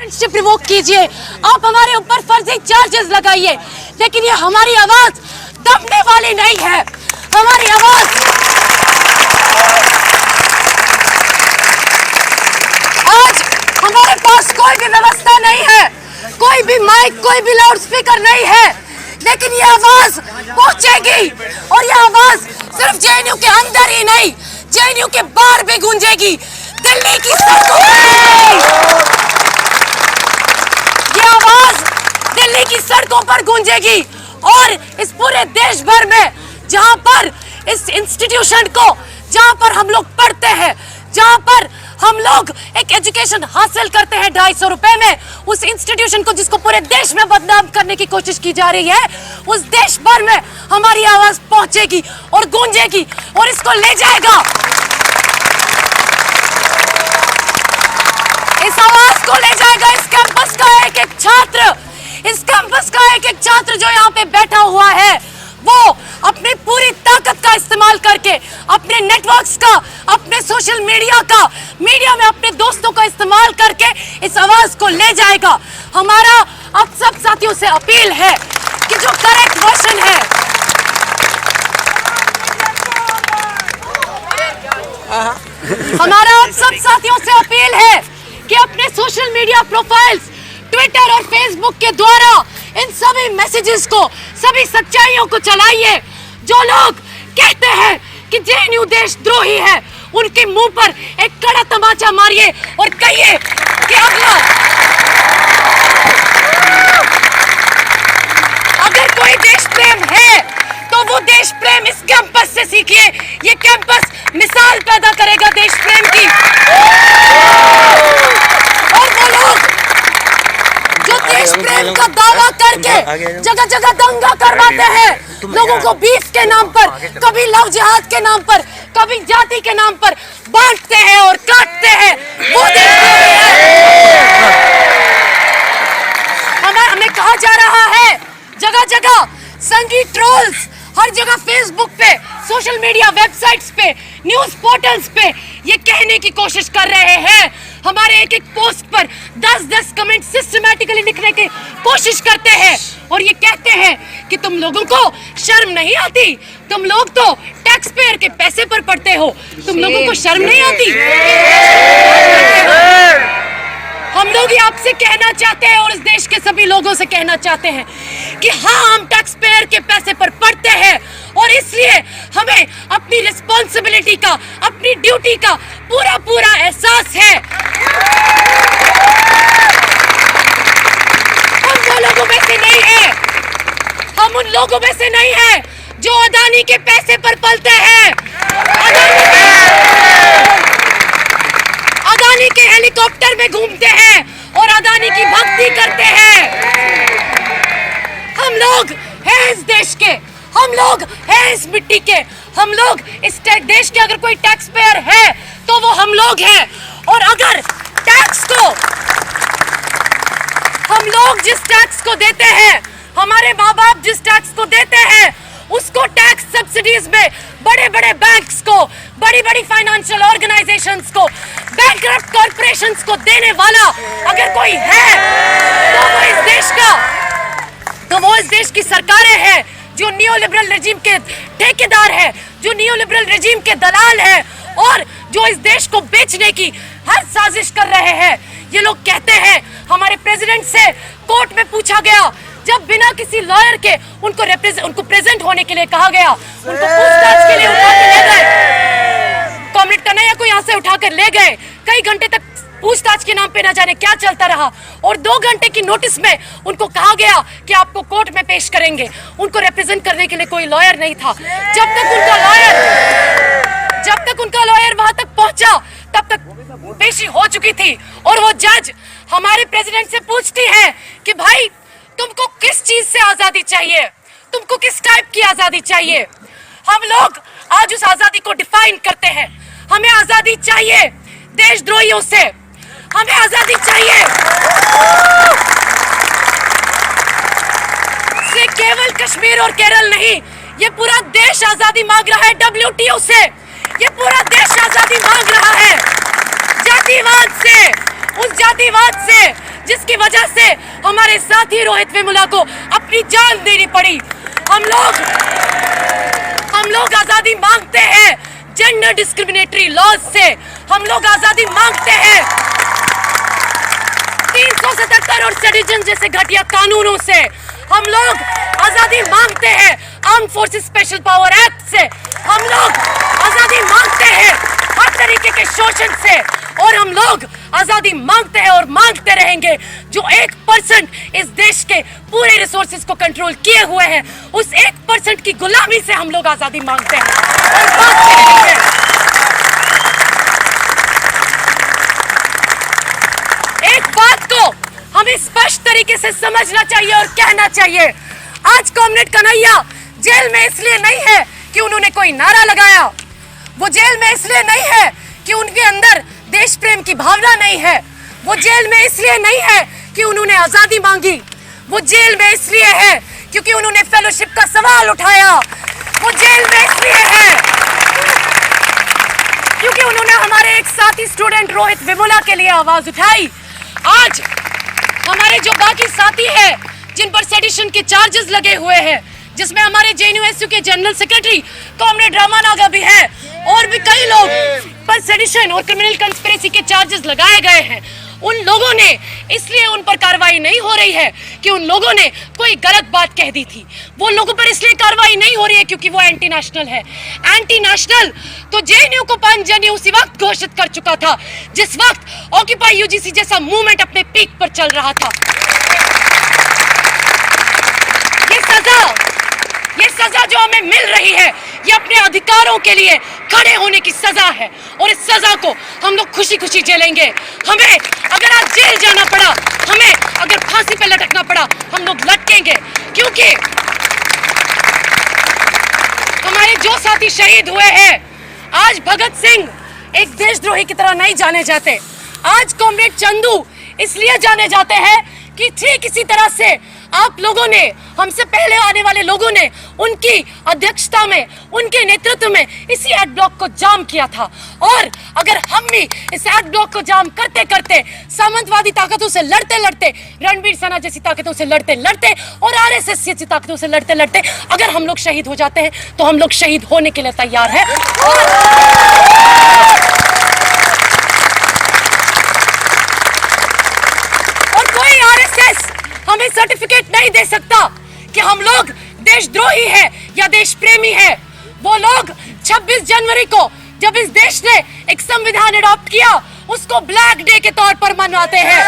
Revoke कीजिए, आप हमारे ऊपर फर्जी चार्जेस लगाइए, लेकिन ये हमारी आवाज दबने वाली नहीं है। हमारी आवाज आज हमारे पास कोई भी व्यवस्था नहीं है, कोई भी माइक, कोई भी लाउड स्पीकर नहीं है, लेकिन ये आवाज पहुंचेगी और ये आवाज सिर्फ जेएनयू के अंदर ही नहीं, जेएनयू के बाहर भी गूंजेगी। दिल्ली की सड़कों पर ये आवाज दिल्ली की सड़कों पर गूंजेगी और इस पूरे देश भर में जहां पर इस इंस्टीट्यूशन को, जहां पर हम लोग पढ़ते हैं, जहां पर हम लोग एक एजुकेशन हासिल करते हैं 250 रुपए में, उस इंस्टीट्यूशन को जिसको पूरे देश में बदनाम करने की कोशिश की जा रही है, उस देश भर में हमारी आवाज पहुंचेगी और गूंजेगी और इसको ले जाएगा, इस आवाज को ले जाएगा इस कैंपस का एक एक छात्र, इस कैंपस का एक एक छात्र जो यहाँ पे बैठा हुआ है, वो अपनी पूरी ताकत का इस्तेमाल करके, अपने नेटवर्क्स का, अपने सोशल मीडिया का, मीडिया में अपने दोस्तों का इस्तेमाल करके इस आवाज को ले जाएगा। हमारा आप सब साथियों से अपील है कि जो करेक्ट वर्जन है, हमारा आप सब साथियों से अपील है कि अपने सोशल मीडिया प्रोफाइल्स, ट्विटर और फेसबुक के द्वारा इन सभी मैसेजेस को, सभी सच्चाइयों को चलाइए। जो लोग कहते हैं कि जेएनयू देशद्रोही है, उनके मुंह पर एक कड़ा तमाचा मारिए और कहिए कि अगर कोई देश प्रेम है तो वो देश प्रेम इस कैंपस से सीखिए। ये कैंपस मिसाल पैदा करेगा देश प्रेम की। और वो लोग जो देश प्रेम का दावा करके जगह जगह दंगा करवाते हैं, लोगों को बीफ के नाम पर, कभी लव जिहाद के नाम पर, कभी जाति के नाम पर बांटते हैं और काटते हैं, वो देशद्रोही है। हमें कहा जा रहा है, जगह जगह संगी ट्रोल्स हर जगह फेसबुक पे, सोशल मीडिया वेबसाइट्स पे, न्यूज पोर्टल्स पे ये कहने की कोशिश कर रहे हैं, हमारे एक एक पोस्ट पर 10-10 कमेंट सिस्टमैटिकली लिखने की कोशिश करते हैं और ये कहते हैं कि तुम लोगों को शर्म नहीं आती, तुम लोग तो टैक्स पेयर के पैसे पर पढ़ते हो, तुम लोगों को शर्म नहीं आती। हम लोग ये आपसे कहना चाहते हैं और इस देश के सभी लोगों से कहना चाहते हैं कि हाँ, हम टैक्स पेयर के पैसे पर पढ़ते हैं और इसलिए हमें अपनी रिस्पॉन्सिबिलिटी का, अपनी ड्यूटी का पूरा पूरा एहसास है। हम वो लोगों में से नहीं है, हम उन लोगों में से नहीं है जो अदानी के पैसे पर पलते हैं, अदानी के हेलीकॉप्टर में घूमते हैं और अदानी की भक्ति करते हैं। हम लोग हैं इस देश के, हम लोग हैं इस मिट्टी के, हम लोग इस देश के अगर कोई टैक्स पेयर है तो वो हम लोग हैं। और अगर टैक्स को, हम लोग जिस टैक्स को देते हैं, हमारे माँ बाप जिस टैक्स को देते हैं, उसको टैक्स सब्सिडीज में बड़े बड़े बैंक्स को, बड़ी बड़ी फाइनेंशियल ऑर्गेनाइजेशंस को, बैंकरप्ट कॉर्पोरेशंस को देने वाला अगर कोई है तो वो इस देश की सरकारें हैं जो नियोलिबरल रेजिम के ठेकेदार हैं, जो नियोलिबरल रेजिम के दलाल हैं और जो इस देश को बेचने की हर साजिश कर रहे हैं। ये लोग कहते हैं, हमारे प्रेसिडेंट से कोर्ट में पूछा गया, जब बिना किसी लॉयर के उनको प्रेजेंट होने के लिए कहा गया, उनको पूछताछ के लिए उठा के ले गए, कॉमरेड कन्हैया को यहाँ से उठाकर ले गए, कई घंटे तक पूछताछ के नाम पे ना जाने क्या चलता रहा और 2 घंटे की नोटिस में उनको कहा गया कि आपको कोर्ट में पेश करेंगे। उनको रिप्रेजेंट करने के लिए कोई लॉयर नहीं था। जब तक उनका लॉयर वहां तक पहुंचा, तब तक पेशी हो चुकी थी और वो जज हमारे प्रेसिडेंट से पूछती है कि भाई, तुमको किस चीज से आजादी चाहिए, तुमको किस टाइप की आजादी चाहिए। हम लोग आज उस आजादी को डिफाइन करते हैं। हमें आजादी चाहिए देशद्रोहियों से, हमें आजादी चाहिए से केवल कश्मीर और केरल नहीं, ये पूरा देश आजादी मांग रहा है WTO से, ये पूरा देश आजादी मांग रहा है जातिवाद से, उस जातिवाद से जिस जिसकी वजह से हमारे साथी रोहित वेमुला को अपनी जान देनी पड़ी। हम लोग आजादी मांगते हैं जेंडर डिस्क्रिमिनेटरी लॉज से। हम लोग आजादी मांगते हैं 377 और सेडिशन जैसे घटिया कानूनों से। हम लोग आजादी मांगते हैं armed forces special power act से। हम लोग आजादी मांगते हैं हर तरीके के शोषण से। और हम लोग आजादी मांगते हैं और मांगते रहेंगे। जो 1% इस देश के पूरे रिसोर्सेज को कंट्रोल किए हुए हैं, उस 1% की गुलामी से हम लोग आजादी मांगते हैं और मांगते रहेंगे। एक बात को हमें स्पष्ट तरीके से समझना चाहिए और कहना चाहिए। आज कॉमरेड कन्हैया जेल में इसलिए नहीं है कि उन्होंने कोई नारा लगाया। वो जेल में इसलिए नहीं है कि उनके अंदर देश प्रेम की भावना नहीं है। वो जेल में इसलिए नहीं है कि उन्होंने आजादी मांगी। वो जेल में इसलिए है क्योंकि उन्होंने फेलोशिप का सवाल उठाया। वो जेल में इसलिए है क्योंकि उन्होंने हमारे एक साथी स्टूडेंट रोहित वेमुला के लिए आवाज उठाई। आज हमारे जो बाकी साथी हैं जिन पर सेडिशन के चार्जेस लगे हुए हैं, जिसमें हमारे जेएनयू के जनरल सेक्रेटरी कॉमरेड रामानागा भी है और भी कई लोग पर सेडिशन और क्रिमिनल कंस्पिरेसी के चार्जेस लगाए गए हैं, उन लोगों ने इसलिए उन पर कार्रवाई नहीं हो रही है कि उन लोगों ने कोई गलत बात कह दी थी। वो लोगों पर इसलिए कार्रवाई नहीं हो रही है क्योंकि वो एंटी नेशनल है। एंटी नेशनल तो जेएनयू को पंजन्यू उसी वक्त घोषित कर चुका था जिस वक्त ऑक्यूपाई यूजीसी जैसा मूवमेंट अपने पीक पर चल रहा था। ये सजा जो हमें मिल रही है, ये अपने अधिकारों के लिए खड़े होने की सजा है और इस सजा को हम लोग खुशी खुशी झेलेंगे। हमें अगर आज जेल जाना पड़ा, हमें अगर फांसी पे लटकना पड़ा, हम लोग लटकेंगे क्योंकि हमारे जो साथी शहीद हुए हैं, आज भगत सिंह एक देशद्रोही की तरह नहीं जाने जाते। आज कॉमरेड चंदू इसलिए जाने जाते हैं कि ठीक इसी तरह से आप लोगों ने, हमसे पहले आने वाले लोगों ने उनकी अध्यक्षता में, उनके नेतृत्व में इसी एड ब्लॉक को जाम किया था। और अगर हम भी इस एड ब्लॉक को जाम करते करते, सामंतवादी ताकतों से लड़ते लड़ते, रणवीर सेना जैसी ताकतों से लड़ते लड़ते और आरएसएस जैसी ताकतों से लड़ते लड़ते अगर हम लोग शहीद हो जाते हैं तो हम लोग शहीद होने के लिए तैयार हैं। और कोई आरएसएस हमें सर्टिफिकेट नहीं दे सकता कि हम लोग देशद्रोही हैं या देश प्रेमी हैं। वो लोग 26 जनवरी को जब इस देश ने एक संविधान अडॉप्ट किया, उसको ब्लैक डे के तौर पर मनाते हैं।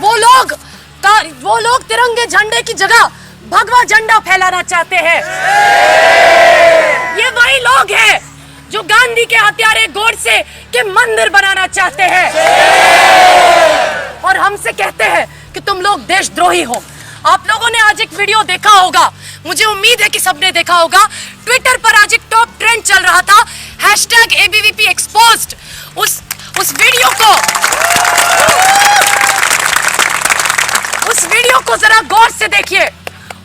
वो लोग तिरंगे झंडे की जगह भगवा झंडा फैलाना चाहते हैं। ये वही लोग हैं जो गांधी के हत्यारे गोडसे के मंदिर बनाना चाहते हैं और हमसे कहते हैं कि तुम लोग देशद्रोही हो। आप लोगों ने आज एक वीडियो देखा होगा, मुझे उम्मीद है कि सबने देखा होगा। ट्विटर पर आज एक टॉप ट्रेंड चल रहा था, #ABVP exposed। उस वीडियो को जरा गौर से देखिए।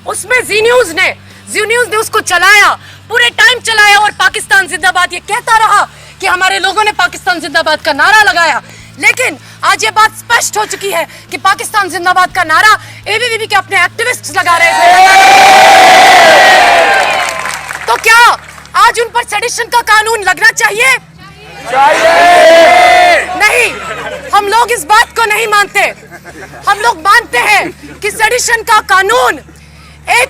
उसमें जी न्यूज ने उसको चलाया, पूरे टाइम चलाया और पाकिस्तान जिंदाबाद ये कहता रहा कि हमारे लोगों ने पाकिस्तान जिंदाबाद का नारा लगाया। लेकिन आज ये बात स्पष्ट हो चुकी है कि पाकिस्तान जिंदाबाद का नारा एबीवीपी के अपने एक्टिविस्ट्स लगा रहे थे। तो क्या आज उन पर सेडिशन का कानून लगना चाहिए? नहीं, हम लोग इस बात को नहीं मानते। हम लोग मानते हैं कि सेडिशन का कानून एक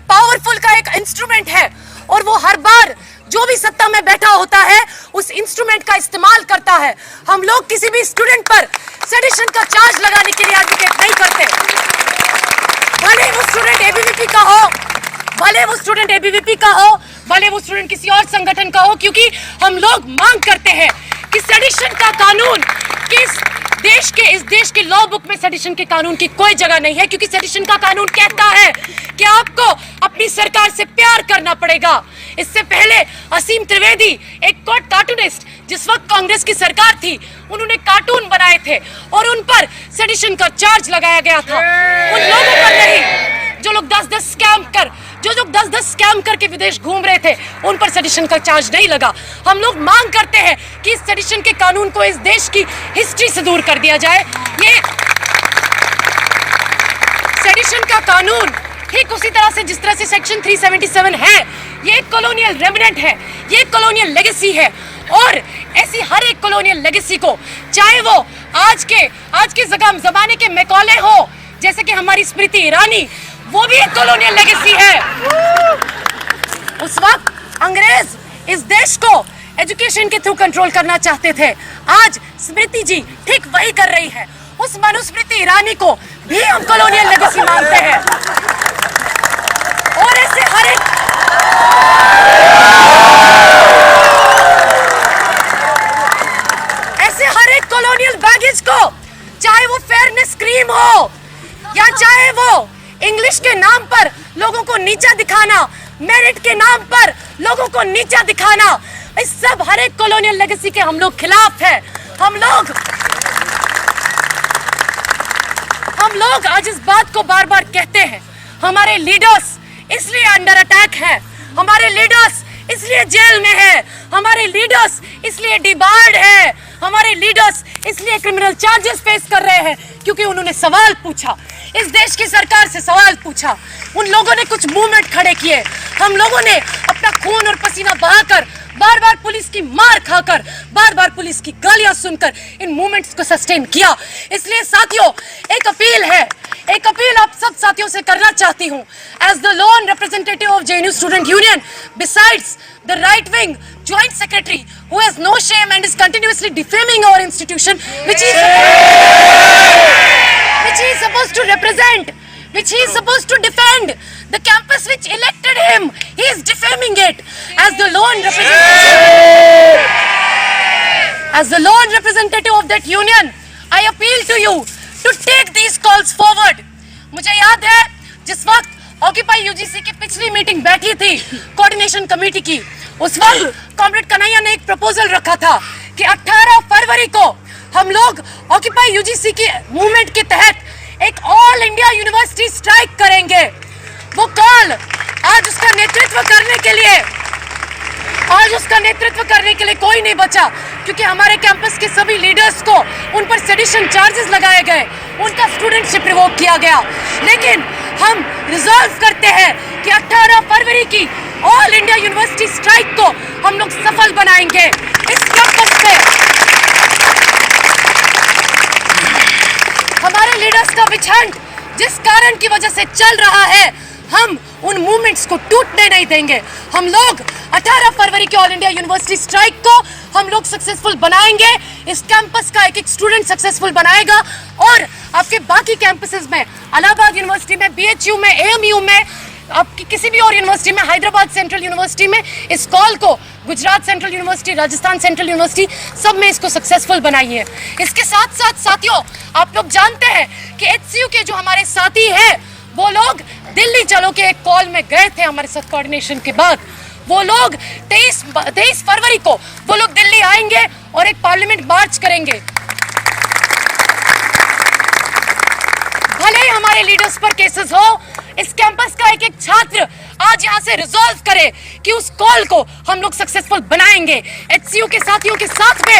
पावरफुल का एक इंस्ट्रूमेंट है और वो हर बार जो भी सत्ता में बैठा होता है उस इंस्ट्रूमेंट का इस्तेमाल करता है। हम लोग किसी भी स्टूडेंट पर सेडिशन का चार्ज लगाने के लिए एडवोकेट नहीं करते, भले वो स्टूडेंट एबीवीपी का हो, भले वो स्टूडेंट एबीवीपी का हो, भले वो स्टूडेंट किसी और संगठन का हो, क्योंकि हम लोग मांग करते हैं कि सेडिशन का कानून इस देश के लॉ बुक में सेडिशन के कानून की कोई जगह नहीं है। क्योंकि सेडिशन का कानून कहता है कि आपको अपनी सरकार से प्यार करना पड़ेगा। इससे पहले असीम त्रिवेदी, एक कार्टूनिस्ट, जिस वक्त कांग्रेस की सरकार थी, उन्होंने कार्टून बनाए थे और उन पर सेडिशन का चार्ज लगाया गया था। उन लोगों पर नहीं जो लोग 10-10 स्कैम कर, जो लोग 10-10 स्कैम करके विदेश घूम रहे थे उन पर सेडिशन का चार्ज नहीं लगा। हम लोग मांग करते हैं कि इस सेडिशन के कानून को इस देश की हिस्ट्री से दूर कर दिया जाए। ये सेडिशन का कानून ठीक उसी तरह से जिस तरह से सेक्शन 377 है, ये एक कॉलोनियल रेमिनेंट है, ये एक कॉलोनियल लेगेसी है। और ऐसी हर एक कॉलोनियल लेगेसी को, चाहे वो आज के जमाने के मैकॉले हो, जैसे कि हमारी स्मृति ईरानी, वो भी एक कॉलोनियल लेगेसी है। उस वक्त अंग्रेज इस देश को एजुकेशन के थ्रू कंट्रोल करना चाहते थे। आज स्मृति जी ठीक वही कर रही है। उस मनुस्मृति ईरानी को भी हम कॉलोनियल लेगेसी मानते हैं। और ऐसे हर एक कॉलोनियल बैगेज को, चाहे वो फेयरनेस क्रीम हो या चाहे वो इंग्लिश के नाम पर लोगों को नीचा दिखाना, मेरिट के नाम पर लोगों को नीचा दिखाना, इस सब हर एक कॉलोनियल लेगेसी के हम लोग खिलाफ है। हम लोग आज इस बात को बार बार कहते हैं। हमारे लीडर्स इसलिए अंडर अटैक है, हमारे लीडर्स इसलिए जेल में है, हमारे लीडर्स इसलिए डिबार्ड है, हमारे लीडर्स इसलिए क्रिमिनल चार्जेस फेस कर रहे हैं क्योंकि उन्होंने सवाल पूछा, इस देश की सरकार से सवाल पूछा। उन लोगों ने कुछ मूवमेंट खड़े किए, हम लोगों ने अपना खून और पसीना बहाकर, बार बार पुलिस की मार खाकर, बार बार पुलिस की गालियां सुनकर इन मूवमेंट्स को सस्टेन किया। इसलिए साथियों, एक अपील आप सब साथियों से करना चाहती हूं। As the lone representative of JNU student union, besides the right wing joint secretary who has no shame and is continuously defaming our institution, which he is supposed to represent, which he is supposed to defend, the campus which elected him, he is defaming it. As the lone representative of that union, I appeal to you to take these calls forward. मुझे याद है जिस वक्त occupy UGC की पिछली meeting बैठी थी coordination committee की, उस वक्त कॉमरेड कन्हैया ने एक प्रपोजल रखा था कि 18 फरवरी को हम लोग ऑक्यूपाई यूजीसी की मूवमेंट के तहत एक ऑल इंडिया यूनिवर्सिटी स्ट्राइक करेंगे। वो कॉल आज उसका नेतृत्व करने के लिए कोई नहीं बचा, क्योंकि हमारे कैंपस के सभी लीडर्स को उन पर सेडिशन चार्जेस लगाए गए, उनका स्टूडेंटशिप रिवोक किया गया। लेकिन हम रिजॉल्व करते हैं कि 18 फरवरी की ऑल इंडिया यूनिवर्सिटी स्ट्राइक को हम लोग सफल बनाएंगे। इस कैंपस पे हमारे लीडर्स का विछंड जिस कारण की वजह से चल रहा है, हम उन मूवमेंट्स को टूटने नहीं देंगे। हम लोग 18 फरवरी की ऑल इंडिया यूनिवर्सिटी स्ट्राइक को हम लोग सक्सेसफुल बनाएंगे। इस कैंपस का एक स्टूडेंट सक्सेसफुल बनाएगा और आपके बाकी कैंपसेस में, इलाहाबाद यूनिवर्सिटी में, BHU में, AMU में, आपकी किसी भी और यूनिवर्सिटी में, हैदराबाद सेंट्रल यूनिवर्सिटी में, इस कॉल को Gujarat central university, Rajasthan central university, सब में इसको सक्सेसफुल बनाइए। इसके साथ साथ साथियों, आप लोग जानते हैं कि HCU के जो हमारे साथी हैं, वो लोग दिल्ली चलो के एक कॉल में गए थे हमारे साथ कोऑर्डिनेशन के बाद। वो लोग 23 फरवरी को वो लोग दिल्ली आएंगे और एक पार्लियामेंट मार्च करेंगे। भले ही हमारे लीडर्स पर केसेस हो, इस कैंपस का एक छात्र आज यहाँ से रिजॉल्व करे कि उस कॉल को हम लोग सक्सेसफुल बनाएंगे। HCU के साथियों के साथ में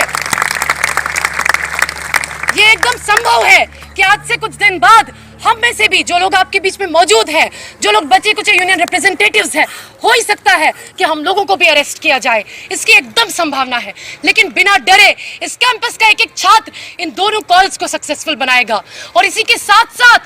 ये एकदम संभव है कि आज से कुछ दिन बाद हम में से भी जो लोग आपके बीच में मौजूद हैं, जो लोग बचे कुछ यूनियन रिप्रेजेंटेटिव्स हैं, हो ही सकता है कि हम लोगों को भी अरेस्ट किया जाए। इसकी एकदम संभावना है। लेकिन बिना डरे इस कैंपस का एक छात्र इन दोनों कॉल्स को सक्सेसफुल बनाएगा। और इसी के साथ साथ